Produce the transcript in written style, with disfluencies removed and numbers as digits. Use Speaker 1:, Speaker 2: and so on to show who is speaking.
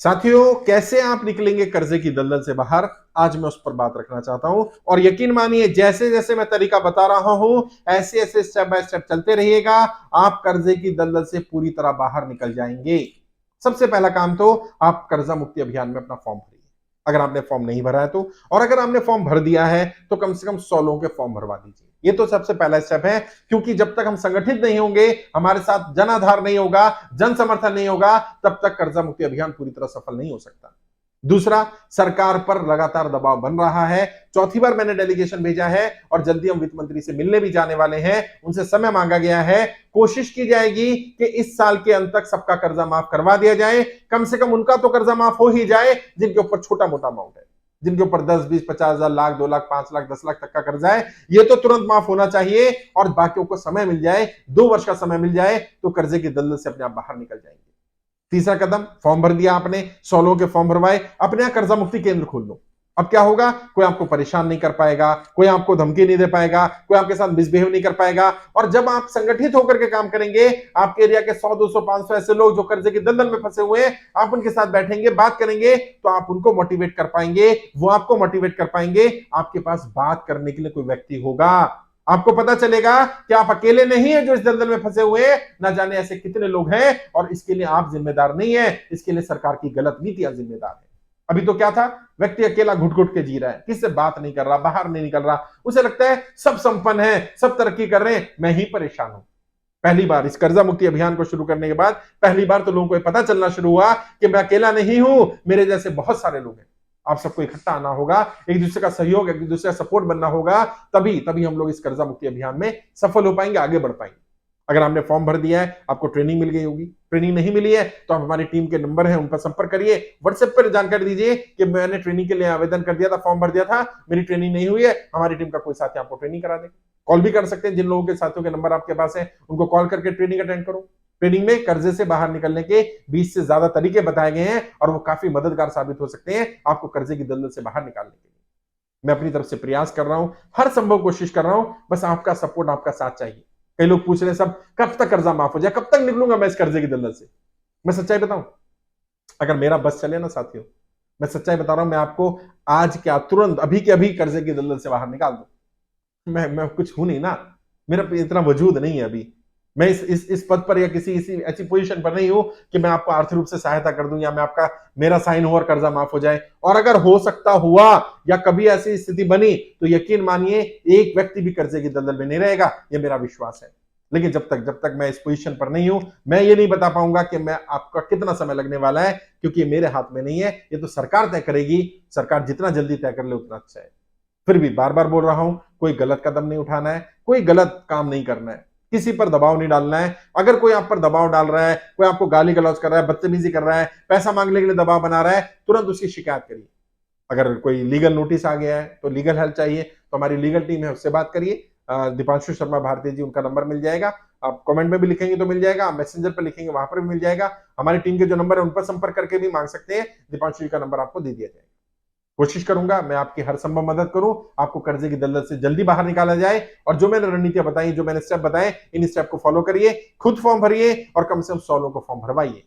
Speaker 1: साथियों, कैसे आप निकलेंगे कर्जे की दलदल से बाहर, आज मैं उस पर बात रखना चाहता हूं। और यकीन मानिए, जैसे जैसे मैं तरीका बता रहा हूं, ऐसे ऐसे स्टेप बाय स्टेप चलते रहिएगा, आप कर्जे की दलदल से पूरी तरह बाहर निकल जाएंगे। सबसे पहला काम तो आप कर्जा मुक्ति अभियान में अपना फॉर्म भरिए, अगर आपने फॉर्म नहीं भरा है तो। और अगर आपने फॉर्म भर दिया है तो कम से कम 100 लोगों के फॉर्म भरवा दीजिए। ये तो सबसे पहला स्टेप है, क्योंकि जब तक हम संगठित नहीं होंगे, हमारे साथ जनाधार नहीं होगा, जन समर्थन नहीं होगा, तब तक कर्जा मुक्ति अभियान पूरी तरह सफल नहीं हो सकता। दूसरा, सरकार पर लगातार दबाव बन रहा है। चौथी बार मैंने डेलीगेशन भेजा है और जल्दी हम वित्त मंत्री से मिलने भी जाने वाले हैं। उनसे समय मांगा गया है। कोशिश की जाएगी कि इस साल के अंत तक सबका कर्जा माफ करवा दिया जाए। कम से कम उनका तो कर्जा माफ हो ही जाए जिनके ऊपर छोटा मोटा अमाउंट है, जिनके ऊपर 10, 20, 50 हजार, लाख, 2 लाख, 5 लाख, 10 लाख तक का कर्जा है। ये तो तुरंत माफ होना चाहिए और बाकियों को समय मिल जाए, 2 वर्ष का समय मिल जाए तो कर्जे की दलदल से अपने आप बाहर निकल जाएंगे। तीसरा कदम, फॉर्म भर दिया आपने, 100 लोगों के फॉर्म भरवाए, अपने यहां कर्जा मुक्ति केंद्र खोल लो। अब क्या होगा, कोई आपको परेशान नहीं कर पाएगा, कोई आपको धमकी नहीं दे पाएगा, कोई आपके साथ मिसबिहेव नहीं कर पाएगा। और जब आप संगठित होकर के काम करेंगे, आपके एरिया के 100, 200, 500 ऐसे लोग जो कर्जे की दलदल में फंसे हुए हैं, आप उनके साथ बैठेंगे, बात करेंगे, तो आप उनको मोटिवेट कर पाएंगे, वो आपको मोटिवेट कर पाएंगे। आपके पास बात करने के लिए कोई व्यक्ति होगा। आपको पता चलेगा कि आप अकेले नहीं है जो इस दलदल में फंसे हुए हैं, ना जाने ऐसे कितने लोग हैं। और इसके लिए आप जिम्मेदार नहीं है, इसके लिए सरकार की गलत नीतियां जिम्मेदार है। अभी तो क्या था, व्यक्ति अकेला घुट घुट के जी रहा है, किससे बात नहीं कर रहा, बाहर नहीं निकल रहा। उसे लगता है सब संपन्न है, सब तरक्की कर रहे हैं, मैं ही परेशान हूं। पहली बार इस कर्जा मुक्ति अभियान को शुरू करने के बाद पहली बार तो लोगों को पता चलना शुरू हुआ कि मैं अकेला नहीं हूं, मेरे जैसे बहुत सारे लोग हैं। आप सबको इकट्ठा आना होगा, एक दूसरे का सहयोग, एक दूसरे का सपोर्ट बनना होगा, तभी तभी हम लोग इस कर्जा मुक्ति अभियान में सफल हो पाएंगे, आगे बढ़ पाएंगे। अगर आपने फॉर्म भर दिया है, आपको ट्रेनिंग मिल गई होगी। ट्रेनिंग नहीं मिली है तो आप हमारी टीम के नंबर है, उन पर संपर्क करिए, व्हाट्सएप पर जानकारी दीजिए कि मैंने ट्रेनिंग के लिए आवेदन कर दिया था, फॉर्म भर दिया था, मेरी ट्रेनिंग नहीं हुई है, हमारी टीम का कोई साथी आपको ट्रेनिंग करा देगा। कॉल भी कर सकते हैं, जिन लोगों के साथियों के नंबर आपके पास है उनको कॉल करके ट्रेनिंग अटेंड करो। ट्रेनिंग में कर्जे से बाहर निकलने के 20 से ज्यादा तरीके बताए गए हैं और वो काफी मददगार साबित हो सकते हैं आपको कर्जे की दलदल से बाहर निकालने के लिए। मैं अपनी तरफ से प्रयास कर रहा हूं, हर संभव कोशिश कर रहा हूं, बस आपका सपोर्ट, आपका साथ चाहिए। कई लोग पूछ रहे हैं, सब कब तक कर्जा माफ हो जाए, कब तक निकलूंगा मैं इस कर्जे की दलदल से। मैं सच्चाई बताऊं, अगर मेरा बस चले ना साथियों, मैं सच्चाई बता रहा हूं, मैं आपको आज क्या तुरंत अभी के अभी कर्जे की दलदल से बाहर निकाल दूं। मैं कुछ हूं नहीं ना, मेरा इतना वजूद नहीं है अभी। मैं इस पद पर या किसी ऐसी पोजीशन पर नहीं हूं कि मैं आपको आर्थिक रूप से सहायता कर दूं या मैं आपका मेरा साइन हो और कर्जा माफ हो जाए। और अगर हो सकता हुआ या कभी ऐसी स्थिति बनी तो यकीन मानिए एक व्यक्ति भी कर्जे की दलदल में नहीं रहेगा, ये मेरा विश्वास है। लेकिन जब तक मैं इस पोजीशन पर नहीं हूं, मैं ये नहीं बता पाऊंगा कि मैं आपका कितना समय लगने वाला है, क्योंकि ये मेरे हाथ में नहीं है, ये तो सरकार तय करेगी। सरकार जितना जल्दी तय कर ले उतना अच्छा है। फिर भी बार बार बोल रहा हूं, कोई गलत कदम नहीं उठाना है, कोई गलत काम नहीं करना है, किसी पर दबाव नहीं डालना है। अगर कोई आप पर दबाव डाल रहा है, कोई आपको गाली गलौज कर रहा है, बदतमीजी कर रहा है, पैसा मांगने के लिए दबाव बना रहा है, तुरंत उसकी शिकायत करिए। अगर कोई लीगल नोटिस आ गया है तो लीगल हेल्प चाहिए तो हमारी लीगल टीम है, उससे बात करिए। दीपांशु शर्मा भारती जी, उनका नंबर मिल जाएगा। आप कमेंट में भी लिखेंगे तो मिल जाएगा, आप मैसेंजर पर लिखेंगे वहां पर भी मिल जाएगा। हमारी टीम के जो नंबर है उन पर संपर्क करके भी मांग सकते हैं। दीपांशु जी का नंबर आपको दे दिया जाएगा। कोशिश करूंगा मैं आपकी हर संभव मदद करूं, आपको कर्जे की दलदल से जल्दी बाहर निकाला जाए। और जो मैंने रणनीतियां बताई, जो मैंने स्टेप बताए, इन स्टेप को फॉलो करिए, खुद फॉर्म भरिए और कम से कम 100 लोगों को फॉर्म भरवाइए।